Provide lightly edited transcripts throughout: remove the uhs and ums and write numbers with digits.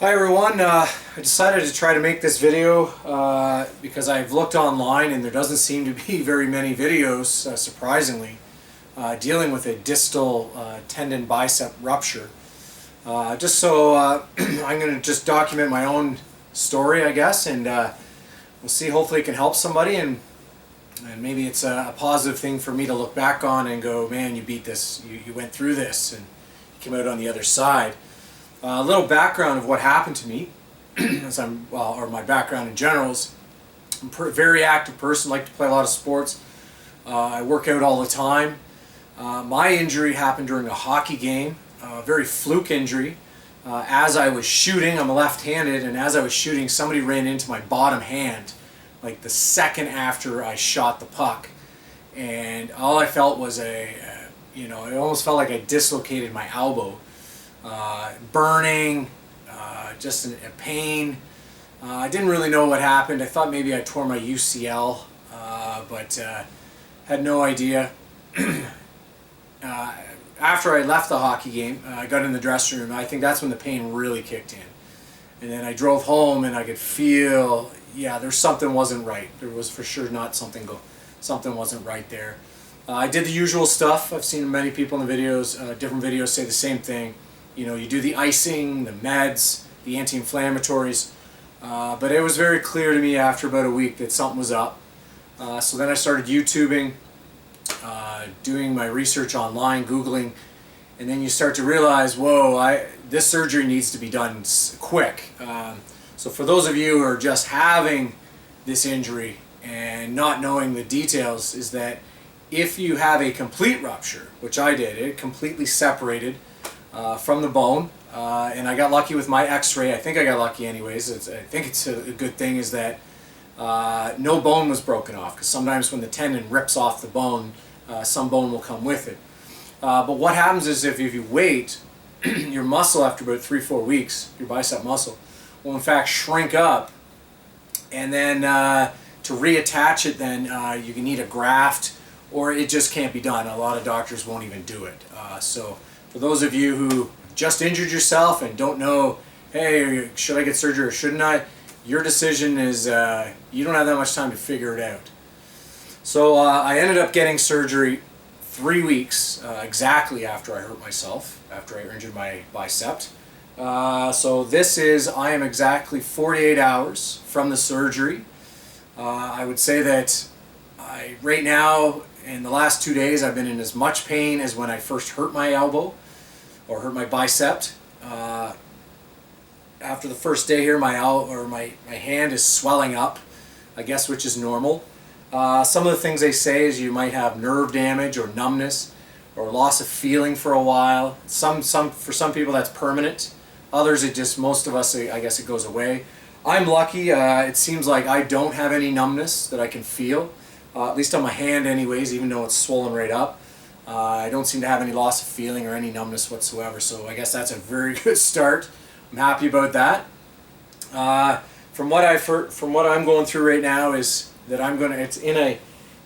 Hi everyone, I decided to try to make this video because I've looked online and there doesn't seem to be very many videos, surprisingly, dealing with a distal tendon bicep rupture. Just so I'm going to just document my own story, I guess, and we'll see, hopefully it can help somebody, and maybe it's a positive thing for me to look back on and go, man, you beat this, you went through this and you came out on the other side. A little background of what happened to me, or my background in general is I'm a very active person, like to play a lot of sports. I work out all the time. My injury happened during a hockey game, a very fluke injury. As I was shooting, I'm left-handed, and as I was shooting, somebody ran into my bottom hand, like the second after I shot the puck. And all I felt was it almost felt like I dislocated my elbow. Burning, just a pain. I didn't really know what happened. I thought maybe I tore my UCL, but had no idea. After I left the hockey game, I got in the dressing room. I think that's when the pain really kicked in. And then I drove home and I could feel, yeah, there's something wasn't right. There was for sure not something wasn't right there. I did the usual stuff. I've seen many people in the videos, different videos say the same thing. You know, you do the icing, the meds, the anti-inflammatories, but it was very clear to me after about a week that something was up. So then I started YouTubing, doing my research online, Googling, and then you start to realize, whoa, this surgery needs to be done quick. So for those of you who are just having this injury and not knowing the details, is that if you have a complete rupture, which I did, it completely separated from the bone, and I got lucky with my x-ray. I think I got lucky anyways. I think it's a good thing is that no bone was broken off, because sometimes when the tendon rips off the bone, some bone will come with it. But what happens is if you wait, your muscle after about 3-4 weeks, your bicep muscle, will in fact shrink up, and then to reattach it, then you can need a graft, or it just can't be done. A lot of doctors won't even do it. So for those of you who just injured yourself and don't know, hey, should I get surgery or shouldn't I? Your decision is, you don't have that much time to figure it out. So I ended up getting surgery 3 weeks exactly after I hurt myself, after I injured my bicep. So I am exactly 48 hours from the surgery. I would say that right now, in the last 2 days, I've been in as much pain as when I first hurt my elbow or hurt my bicep. After the first day here, my hand is swelling up, I guess, which is normal. Some of the things they say is you might have nerve damage or numbness or loss of feeling for a while. For some people that's permanent. Others, most of us, I guess it goes away. I'm lucky. It seems like I don't have any numbness that I can feel, at least on my hand anyways, even though it's swollen right up. I don't seem to have any loss of feeling or any numbness whatsoever, so I guess that's a very good start. I'm happy about that. From what I'm going through right now is that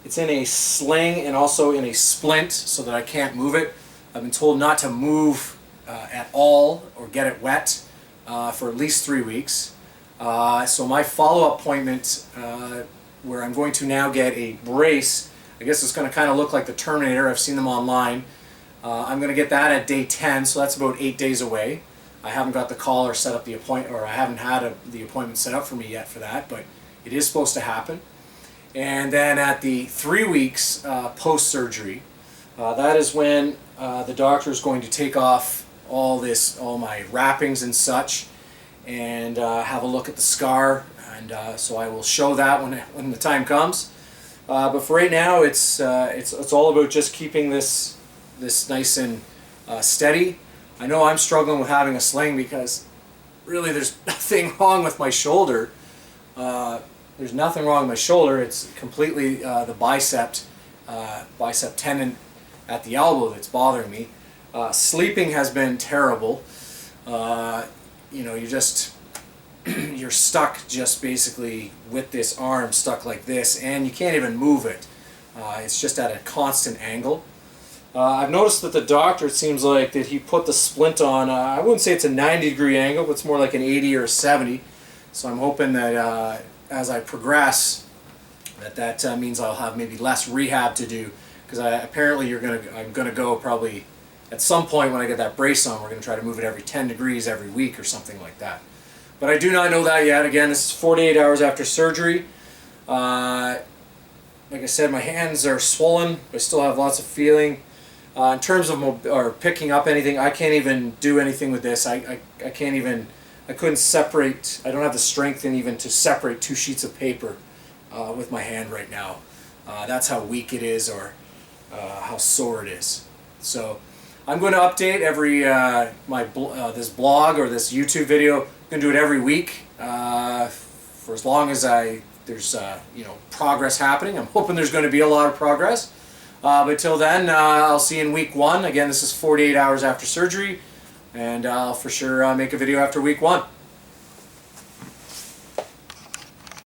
it's in a sling and also in a splint, so that I can't move it. I've been told not to move at all or get it wet for at least 3 weeks. So my follow-up appointment, where I'm going to now get a brace, I guess it's going to kind of look like the Terminator. I've seen them online. I'm going to get that at day 10, so that's about 8 days away. I haven't got the call or set up the appointment, or I haven't had the appointment set up for me yet for that, but it is supposed to happen. And then at the 3 weeks post-surgery, that is when the doctor is going to take off all my wrappings and such, and have a look at the scar, and so I will show that when the time comes. But for right now, it's all about just keeping this nice and steady. I know I'm struggling with having a sling because really there's nothing wrong with my shoulder. There's nothing wrong with my shoulder. It's completely the bicep tendon at the elbow that's bothering me. Sleeping has been terrible. You're stuck just basically with this arm stuck like this, and you can't even move it. It's just at a constant angle. I've noticed that the doctor, it seems like that he put the splint on, I wouldn't say it's a 90-degree angle, but it's more like an 80 or a 70. So I'm hoping that as I progress, that means I'll have maybe less rehab to do, because apparently I'm gonna go probably at some point when I get that brace on. We're gonna try to move it every 10 degrees every week or something like that. But I do not know that yet. Again, this is 48 hours after surgery. Like I said, my hands are swollen. I still have lots of feeling. In terms of picking up anything, I can't even do anything with this. I can't even. I couldn't separate. I don't have the strength even to separate 2 sheets of paper with my hand right now. That's how weak it is, or how sore it is. So I'm going to update every this blog or this YouTube video. I'm going to do it every week for as long as there's progress happening. I'm hoping there's going to be a lot of progress. But till then, I'll see you in week 1. Again, this is 48 hours after surgery, and I'll for sure make a video after week 1.